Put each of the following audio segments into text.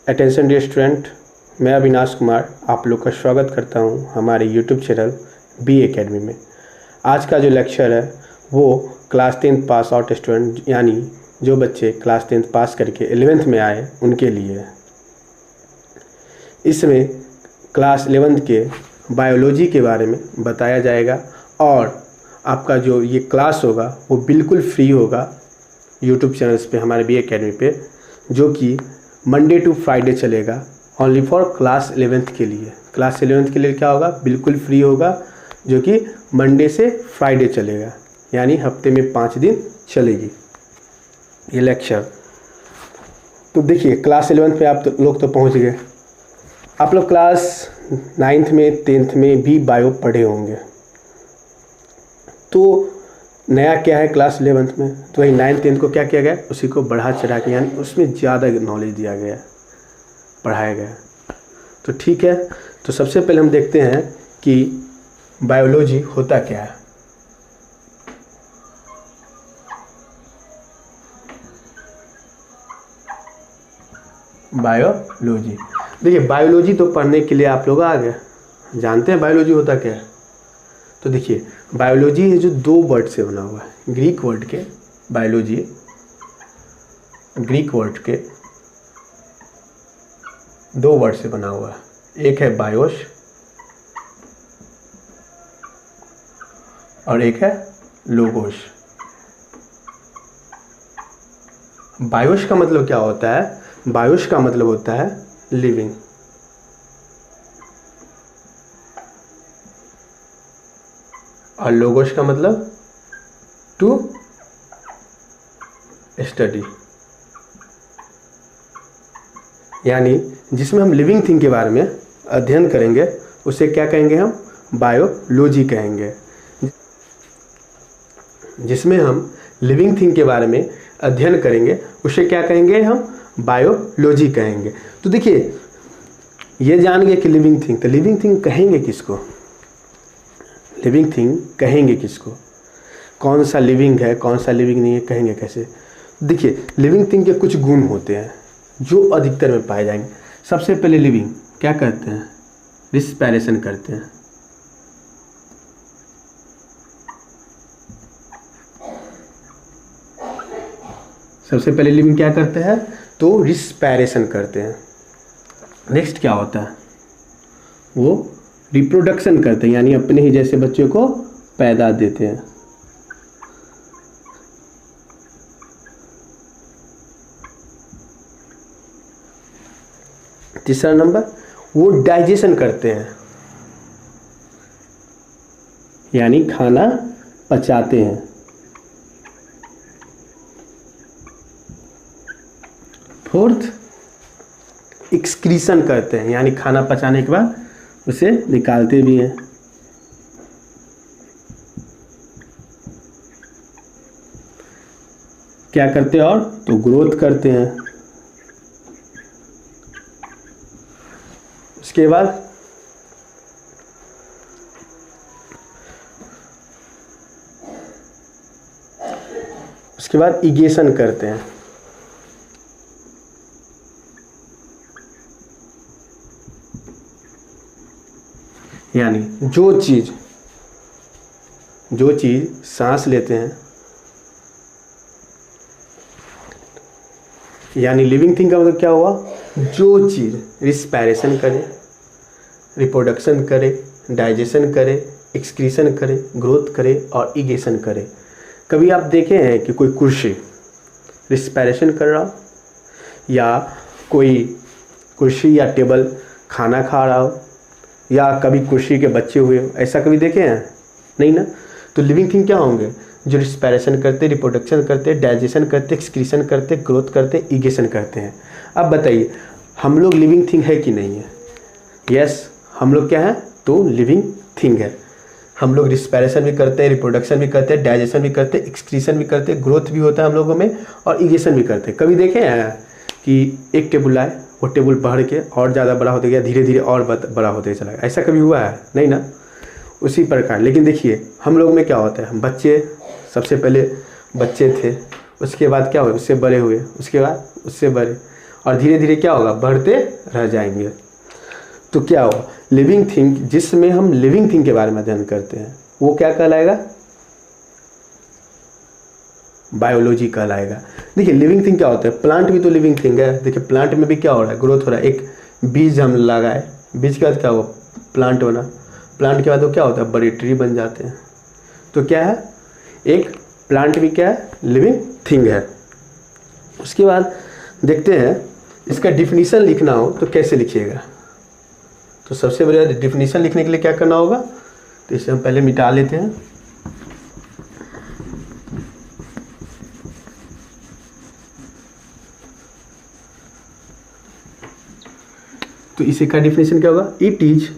Attention dear student, मैं अविनाश कुमार आप लोग का स्वागत करता हूं हमारे यूट्यूब चैनल बी एकेडमी में। आज का जो लेक्चर है वो class 10th pass out student यानी जो बच्चे क्लास 10th पास करके 11th में आए उनके लिए है। इसमें क्लास 11th के बायोलॉजी के बारे में बताया जाएगा और आपका जो ये क्लास होगा वो बिल्कुल फ्री होगा यूट्यूब चैनल्स पे, हमारे बी एकेडमी पे, जो कि मंडे टू फ्राइडे चलेगा ओनली फॉर क्लास 11th के लिए। क्लास 11th के लिए क्या होगा, बिल्कुल फ्री होगा, जो कि मंडे से फ्राइडे चलेगा, यानी हफ्ते में 5 दिन चलेगी ये लेक्चर। तो देखिए क्लास 11th पे आप लोग तो पहुंच गए। आप लोग क्लास 9th में 10th में भी बायो पढ़े होंगे। तो नया क्या है क्लास 11th में, तो वही 9th 10th को क्या किया गया, उसी को बढ़ा चढ़ा के यानी उसमें ज़्यादा नॉलेज दिया गया, पढ़ाया गया। तो ठीक है, तो सबसे पहले हम देखते हैं कि बायोलॉजी होता क्या है। बायोलॉजी, देखिए बायोलॉजी तो पढ़ने के लिए आप लोग आ गए, जानते हैं बायोलॉजी होता क्या है। तो देखिए बायोलॉजी है जो 2 वर्ड से बना हुआ है, ग्रीक वर्ड के बायोलॉजी, ग्रीक वर्ड के 2 वर्ड से बना हुआ है। एक है बायोस और एक है लोगोस। बायोस का मतलब क्या होता है, बायोस का मतलब होता है लिविंग, और लोगोस का मतलब टू स्टडी, यानी जिसमें हम लिविंग थिंग के बारे में अध्ययन करेंगे उसे क्या कहेंगे, हम बायोलॉजी कहेंगे। जिसमें हम लिविंग थिंग के बारे में अध्ययन करेंगे उसे क्या कहेंगे, हम बायोलॉजी कहेंगे। तो देखिए ये जान गए कि लिविंग थिंग, तो लिविंग थिंग कहेंगे किसको, लिविंग थिंग कहेंगे किसको, कौन सा लिविंग है कौन सा लिविंग नहीं है, कहेंगे कैसे। देखिए लिविंग थिंग के कुछ गुण होते हैं जो अधिकतर में पाए जाएंगे। सबसे पहले लिविंग क्या करते हैं, रिस्पायरेशन करते हैं। सबसे पहले लिविंग क्या करते हैं, तो रिस्पायरेशन करते हैं। नेक्स्ट क्या होता है, वो रिप्रोडक्शन करते हैं, यानी अपने ही जैसे बच्चों को पैदा देते हैं। तीसरा नंबर, वो डाइजेशन करते हैं, यानी खाना पचाते हैं। फोर्थ, एक्सक्रीशन करते हैं, यानी खाना पचाने के बाद उसे निकालते भी हैं। क्या करते हैं, और तो ग्रोथ करते हैं। उसके बाद इगेशन करते हैं, यानी जो चीज़ सांस लेते हैं, यानी लिविंग थिंग का मतलब क्या हुआ, जो चीज़ रिस्पायरेशन करे, रिप्रोडक्शन करे, डाइजेशन करे, एक्सक्रीशन करे, ग्रोथ करे और इगेशन करे। कभी आप देखे हैं कि कोई कुर्सी रिस्पायरेशन कर रहा हो, या कोई कुर्सी या टेबल खाना खा रहा हो, या कभी कुर्सी के बच्चे हुए हो, ऐसा कभी देखे हैं, नहीं ना। तो लिविंग थिंग क्या होंगे, जो रिस्पायरेशन करते, रिप्रोडक्शन करते, डाइजेशन करते, एक्सक्रीशन करते, ग्रोथ करते, इगेशन करते हैं। अब बताइए हम लोग लिविंग थिंग है कि नहीं है। यस, हम लोग क्या है, तो लिविंग थिंग है। हम लोग रिस्पायरेशन भी करते हैं, रिप्रोडक्शन भी करते हैं, डाइजेशन भी करते हैं, एक्सक्रीशन भी करते हैं, ग्रोथ भी होता है हम लोगों में, और इगेशन भी करते हैं। कभी देखे हैं कि एक टेबल आए, वो टेबल बढ़ के और ज़्यादा बड़ा होते गया, धीरे धीरे और बड़ा होते चला गया, ऐसा कभी हुआ है, नहीं ना। उसी प्रकार लेकिन देखिए हम लोग में क्या होता है, हम बच्चे सबसे पहले बच्चे थे, उसके बाद क्या हुए, उससे बड़े हुए, उसके बाद उससे बड़े, और धीरे धीरे क्या होगा, बढ़ते रह जाएंगे। तो क्या होगा, लिविंग थिंग, जिसमें हम लिविंग थिंग के बारे में अध्ययन करते हैं वो क्या कहलाएगा, बायोलॉजी कहलाएगा। देखिए लिविंग थिंग क्या होता है, प्लांट भी तो लिविंग थिंग है। देखिए प्लांट में भी क्या हो रहा है, ग्रोथ हो रहा है। एक बीज हम लगाए, बीज के बाद क्या हुआ, प्लांट बना, प्लांट के बाद वो क्या होता है, बड़े ट्री बन जाते हैं। तो क्या है, एक प्लांट भी क्या है, लिविंग थिंग है। उसके बाद देखते हैं इसका डिफिनीशन लिखना हो तो कैसे लिखिएगा। तो सबसे बढ़िया डिफिनीशन लिखने के लिए क्या करना होगा, तो इसे हम पहले मिटा लेते हैं। तो इसी का डिफिनेशन क्या होगा, it is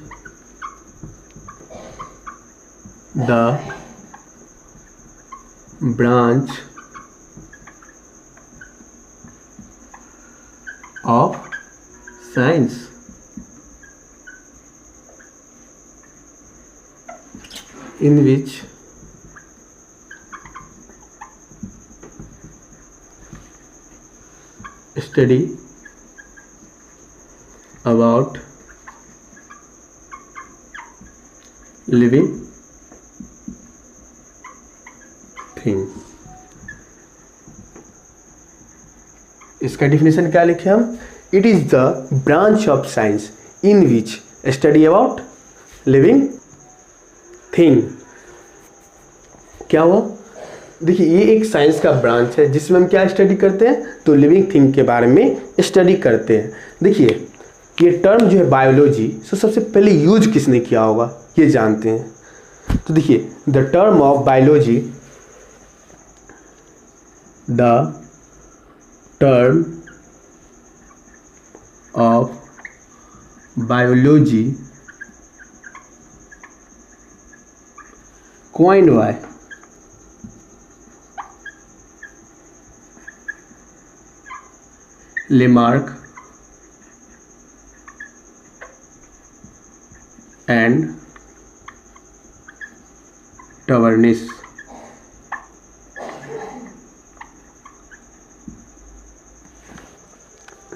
the branch of science in which study about living thing। इसका डिफिनेशन क्या लिखे हम, it is the branch of science in which study about living thing. क्या हुआ, देखिए ये एक साइंस का ब्रांच है जिसमें हम क्या स्टडी करते हैं, तो लिविंग थिंग के बारे में स्टडी करते हैं। देखिए ये टर्म जो है बायोलॉजी, तो सबसे पहले यूज किसने किया होगा ये जानते हैं। तो देखिए the term of biology, the term of biology coined by Lamarck and Tavernus।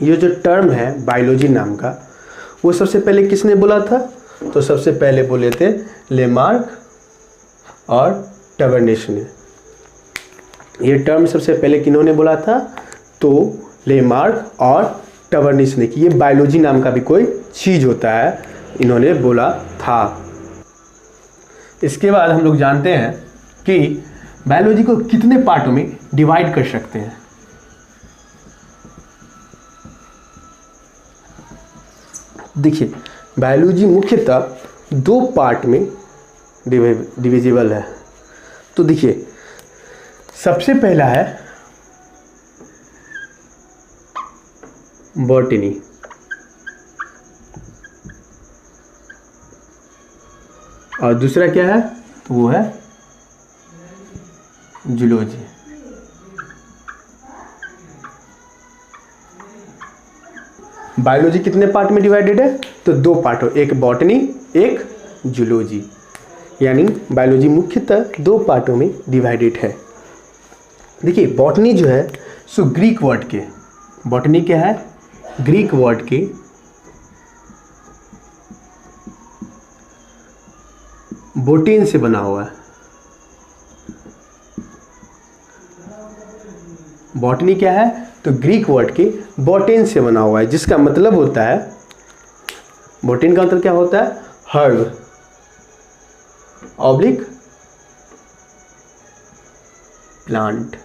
ये जो टर्म है बायोलॉजी नाम का, वो सबसे पहले किसने बोला था, तो सबसे पहले बोले थे लेमार्क और टवर्निस ने। ये टर्म सबसे पहले किन्होंने बोला था, तो लेमार्क और टवर्निस ने, कि ये बायोलॉजी नाम का भी कोई चीज़ होता है, इन्होंने बोला था। इसके बाद हम लोग जानते हैं कि बायोलॉजी को कितने पार्टों में डिवाइड कर सकते हैं। देखिए बायोलॉजी मुख्यतः दो पार्ट में डिविजिबल है। तो देखिए सबसे पहला है बॉटनी, और दूसरा क्या है, तो वो है जूलॉजी। बायोलॉजी कितने पार्ट में डिवाइडेड है, तो दो पार्टों, एक बॉटनी एक जूलॉजी। यानी बायोलॉजी मुख्यतः दो पार्टों में डिवाइडेड है। देखिए बॉटनी जो है सो ग्रीक वर्ड के, बॉटनी क्या है, ग्रीक वर्ड के बोटेन से बना हुआ है। बॉटनी क्या है, तो ग्रीक वर्ड के बोटेन से बना हुआ है, जिसका मतलब होता है, बोटेन का मतलब क्या होता है, हर्ब ऑब्लिक प्लांट।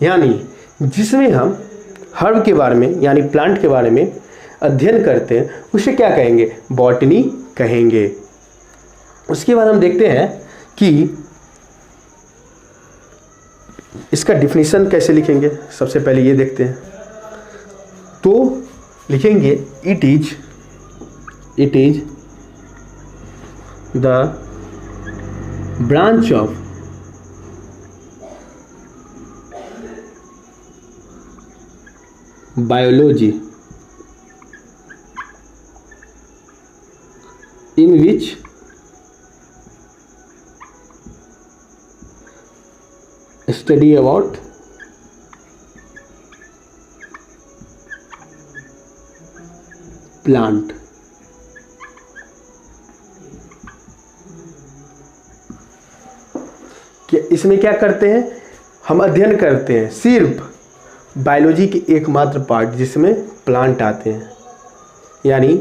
यानी जिसमें हम हर्ब के बारे में यानी प्लांट के बारे में अध्ययन करते हैं उसे क्या कहेंगे, बॉटनी कहेंगे। उसके बाद हम देखते हैं कि इसका डिफिनीशन कैसे लिखेंगे। सबसे पहले ये देखते हैं, तो लिखेंगे it is the branch of biology in which study about plant. इसमें क्या करते हैं, हम अध्ययन करते हैं सिर्फ बायोलॉजी के एकमात्र पार्ट जिसमें प्लांट आते हैं। यानी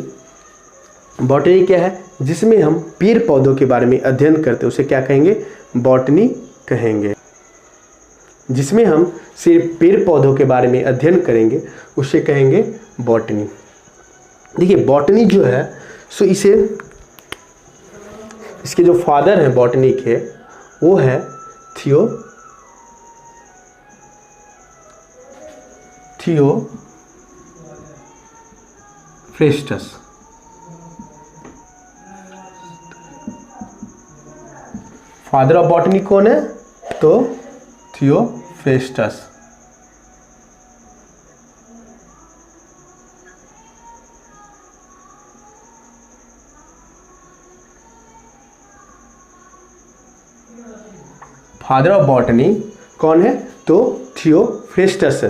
बॉटनी क्या है, जिसमें हम पेड़ पौधों के बारे में अध्ययन करते हैं, उसे क्या कहेंगे, बॉटनी कहेंगे। जिसमें हम सिर्फ पेड़ पौधों के बारे में अध्ययन करेंगे उसे कहेंगे बॉटनी। देखिए बॉटनी जो है सो इसके जो फादर हैं बॉटनी के वो है थियोफ्रेस्टस। फादर ऑफ बॉटनी कौन है, तो थियोफ्रेस्टस। फादर ऑफ बॉटनी कौन है, तो थियोफ्रेस्टस है।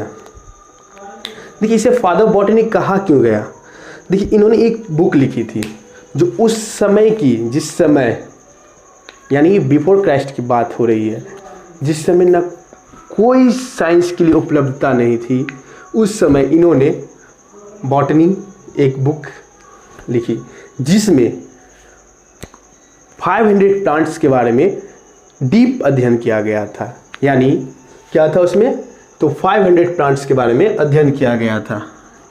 देखिए इसे फादर ऑफ बॉटनी कहा क्यों गया, देखिए इन्होंने एक बुक लिखी थी जो उस समय की, जिस समय यानी बिफोर क्राइस्ट की बात हो रही है, जिस समय ना कोई साइंस के लिए उपलब्धता नहीं थी, उस समय इन्होंने बॉटनी एक बुक लिखी जिसमें 500 प्लांट्स के बारे में डीप अध्ययन किया गया था। यानी क्या था उसमें, तो 500 प्लांट्स के बारे में अध्ययन किया गया था।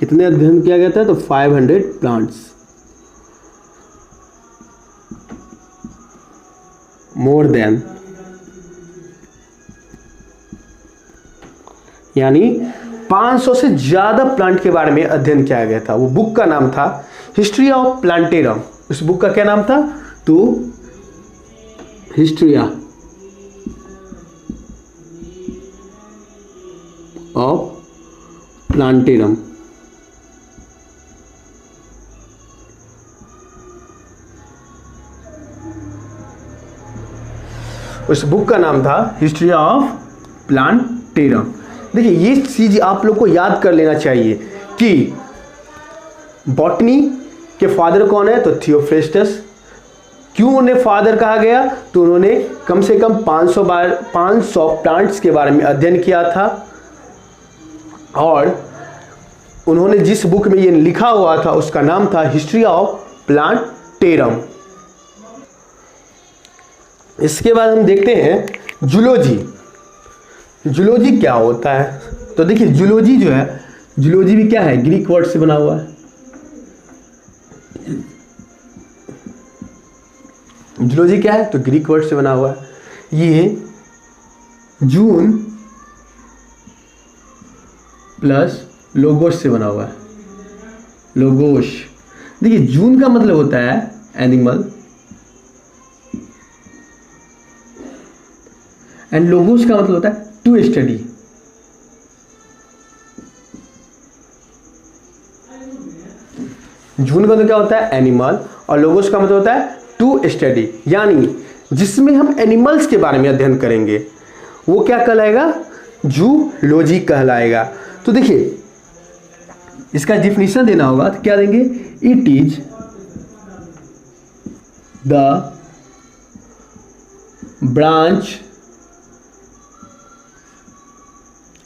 कितने अध्ययन किया गया था, तो 500 प्लांट्स, मोर देन, यानी 500 से ज्यादा प्लांट के बारे में अध्ययन किया गया था। वो बुक का नाम था हिस्ट्री ऑफ प्लांटेरम। उस बुक का क्या नाम था, तो हिस्ट्रिया ऑफ प्लांटेरम। उस बुक का नाम था हिस्ट्री ऑफ प्लांटेरम। देखिए ये चीज आप लोग को याद कर लेना चाहिए कि बॉटनी के फादर कौन है, तो थियोफ्रेस्टस। क्यों उन्हें फादर कहा गया, तो उन्होंने कम से कम 500 प्लांट्स के बारे में अध्ययन किया था और उन्होंने जिस बुक में ये लिखा हुआ था उसका नाम था हिस्ट्री ऑफ प्लांटेरम। इसके बाद हम देखते हैं जूलॉजी। जूलॉजी क्या होता है, तो देखिए जूलॉजी जो है, जूलॉजी भी क्या है, ग्रीक वर्ड से बना हुआ है। जूलॉजी क्या है, तो ग्रीक वर्ड से बना हुआ है। ये जून प्लस लोगोस से बना हुआ है, लोगोस। देखिए जून का मतलब होता है एनिमल एंड लोगोस का मतलब होता है टू स्टडी। जून का मतलब क्या होता है, एनिमल, और लोगोस का मतलब होता है टू स्टडी। यानी जिसमें हम एनिमल्स के बारे में अध्ययन करेंगे वो क्या कहलाएगा, जूलॉजी कहलाएगा। तो देखिए इसका डेफिनेशन देना होगा तो क्या देंगे, it is the branch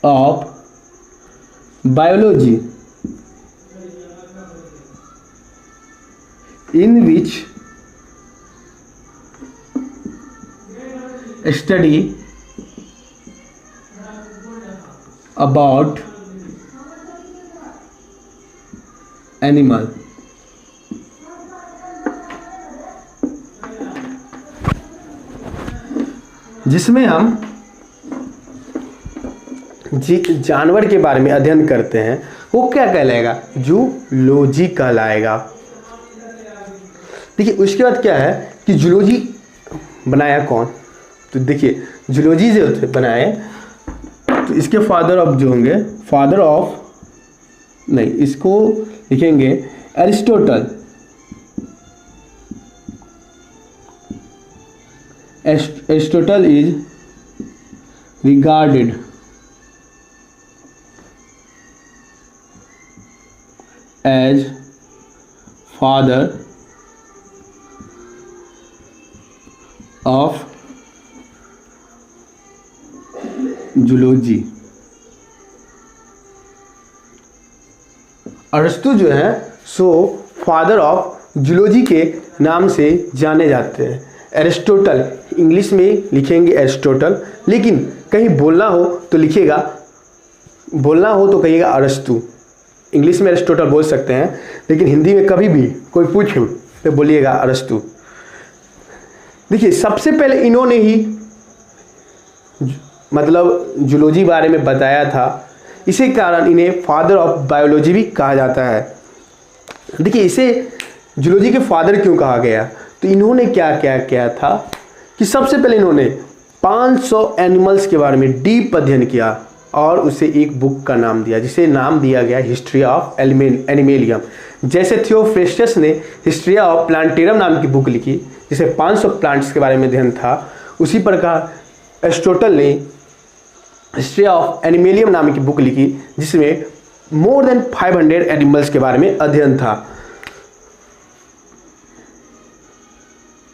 of biology in which study about animal। जिसमें हम जानवर के बारे में अध्ययन करते हैं वो क्या कहलाएगा, जूलॉजी कहलाएगा। देखिए उसके बाद क्या है कि जूलॉजी बनाया कौन, तो देखिए जूलॉजी जो बनाए तो इसके फादर ऑफ जो होंगे, फादर ऑफ नहीं, इसको लिखेंगे Aristotle. Aristotle is regarded as father of zoology. अरस्तु जो है सो फादर ऑफ जूलॉजी के नाम से जाने जाते हैं। एरिस्टोटल इंग्लिश में लिखेंगे एरिस्टोटल, लेकिन कहीं बोलना हो तो कहिएगा अरस्तु। इंग्लिश में एरिस्टोटल बोल सकते हैं, लेकिन हिंदी में कभी भी कोई पूछे तो बोलिएगा अरस्तु। देखिए सबसे पहले इन्होंने ही मतलब जूलॉजी बारे में बताया था, इसी कारण इन्हें फादर ऑफ बायोलॉजी भी कहा जाता है। देखिए इसे जूलॉजी के फादर क्यों कहा गया, तो इन्होंने क्या क्या किया था कि सबसे पहले इन्होंने 500 एनिमल्स के बारे में डीप अध्ययन किया और उसे एक बुक का नाम दिया, जिसे नाम दिया गया हिस्ट्री ऑफ एनिमेलियम। जैसे थियोफ्रेस्टस ने हिस्ट्री ऑफ प्लांटेरम नाम की बुक लिखी, जिसे 500 प्लांट्स के बारे में अध्ययन था, उसी प्रकार एरिस्टोटल ने हिस्ट्री ऑफ एनिमेलियम नाम की बुक लिखी, जिसमें मोर देन 500 एनिमल्स के बारे में अध्ययन था।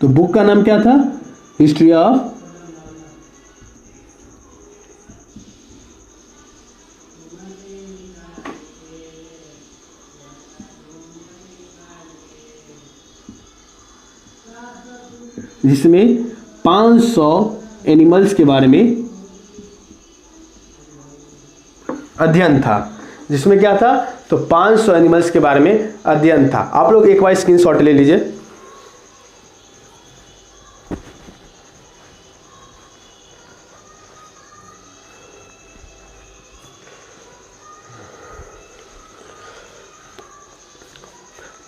तो बुक का नाम क्या था? हिस्ट्री ऑफ जिसमें 500 एनिमल्स के बारे में अध्ययन था। जिसमें क्या था? तो 500 एनिमल्स के बारे में अध्ययन था। आप लोग एक बार स्क्रीनशॉट ले लीजिए।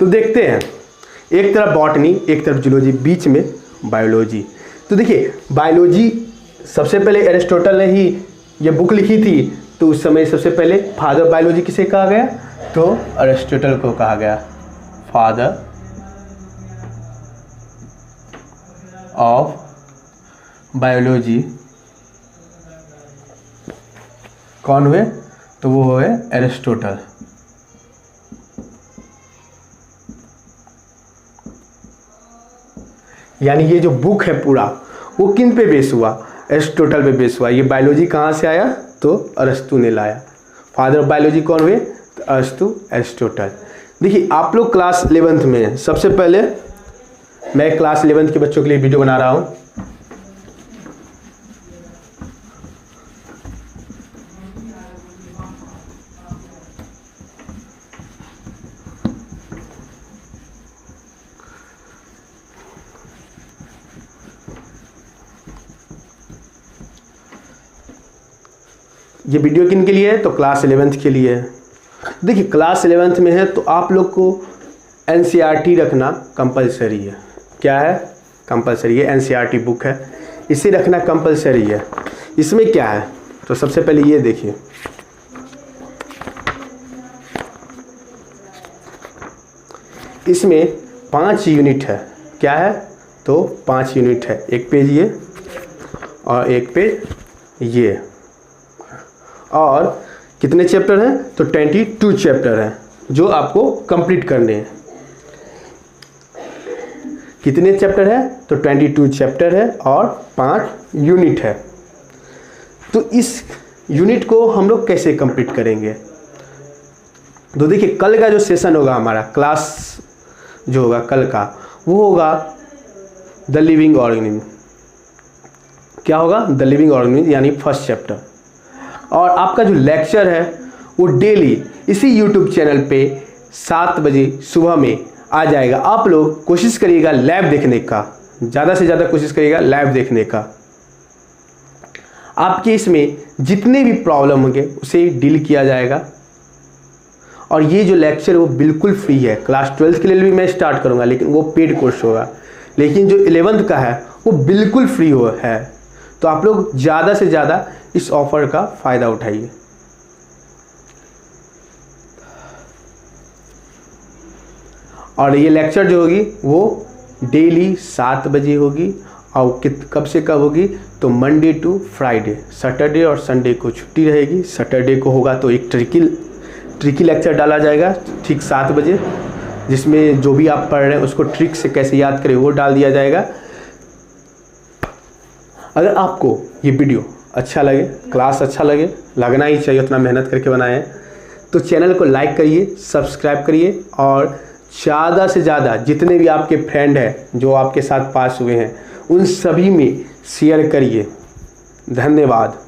तो देखते हैं, एक तरफ बॉटनी, एक तरफ जूलॉजी, बीच में बायोलॉजी। तो देखिए बायोलॉजी सबसे पहले एरिस्टोटल ने ही ये बुक लिखी थी, तो उस समय सबसे पहले फादर बायोलॉजी किसे कहा गया? तो एरिस्टोटल को कहा गया फादर ऑफ बायोलॉजी। कौन हुए? तो वो हुए एरिस्टोटल। यानी ये जो बुक है पूरा वो किन पे बेस हुआ? एरिस्टोटल पे बेस हुआ। ये बायोलॉजी कहाँ से आया? तो अरस्तु ने लाया। फादर ऑफ बायोलॉजी कौन हुए? तो अरस्तु, एरिस्टोटल। देखिए आप लोग क्लास 11th में हैं। सबसे पहले मैं क्लास 11th के बच्चों के लिए वीडियो बना रहा हूँ। ये वीडियो किन के लिए है? तो क्लास 11th के लिए है। देखिए क्लास 11th में है तो आप लोग को एनसीईआरटी रखना कंपलसरी है। क्या है? कंपलसरी है। एनसीईआरटी बुक है, इसे रखना कंपलसरी है। इसमें क्या है? तो सबसे पहले ये देखिए, इसमें 5 यूनिट है। क्या है? तो 5 यूनिट है। एक पेज ये और एक पेज ये। और कितने चैप्टर हैं? तो 22 चैप्टर हैं जो आपको कंप्लीट करने हैं। कितने चैप्टर है? तो 22 चैप्टर है और 5 यूनिट है। तो इस यूनिट को हम लोग कैसे कंप्लीट करेंगे? तो देखिए कल का जो सेशन होगा हमारा, क्लास जो होगा कल का, वो होगा द लिविंग ऑर्गेनिज्म। क्या होगा? द लिविंग ऑर्गेनिज्म, यानी फर्स्ट चैप्टर। और आपका जो लेक्चर है वो डेली इसी यूट्यूब चैनल पे 7 बजे सुबह में आ जाएगा। आप लोग कोशिश करिएगा लाइव देखने का, ज़्यादा से ज़्यादा कोशिश करिएगा लाइव देखने का। आपके इसमें जितने भी प्रॉब्लम होंगे उसे डील किया जाएगा। और ये जो लेक्चर है वो बिल्कुल फ्री है। क्लास 12th के लिए भी मैं स्टार्ट करूँगा, लेकिन वो पेड कोर्स होगा। लेकिन जो 11th का है वो बिल्कुल फ्री है। तो आप लोग ज़्यादा से ज़्यादा इस ऑफर का फ़ायदा उठाइए। और ये लेक्चर जो होगी वो डेली 7 बजे होगी। और कब से कब होगी? तो मंडे टू फ्राइडे, सैटरडे और संडे को छुट्टी रहेगी। सैटरडे को होगा तो एक ट्रिकी लेक्चर डाला जाएगा ठीक 7 बजे। जिसमें जो भी आप पढ़ रहे हैं उसको ट्रिक से कैसे याद करें वो डाल दिया जाएगा। अगर आपको ये वीडियो अच्छा लगे, क्लास अच्छा लगे, लगना ही चाहिए, उतना मेहनत करके बनाए हैं, तो चैनल को लाइक करिए, सब्सक्राइब करिए और ज़्यादा से ज़्यादा जितने भी आपके फ्रेंड हैं जो आपके साथ पास हुए हैं उन सभी में शेयर करिए। धन्यवाद।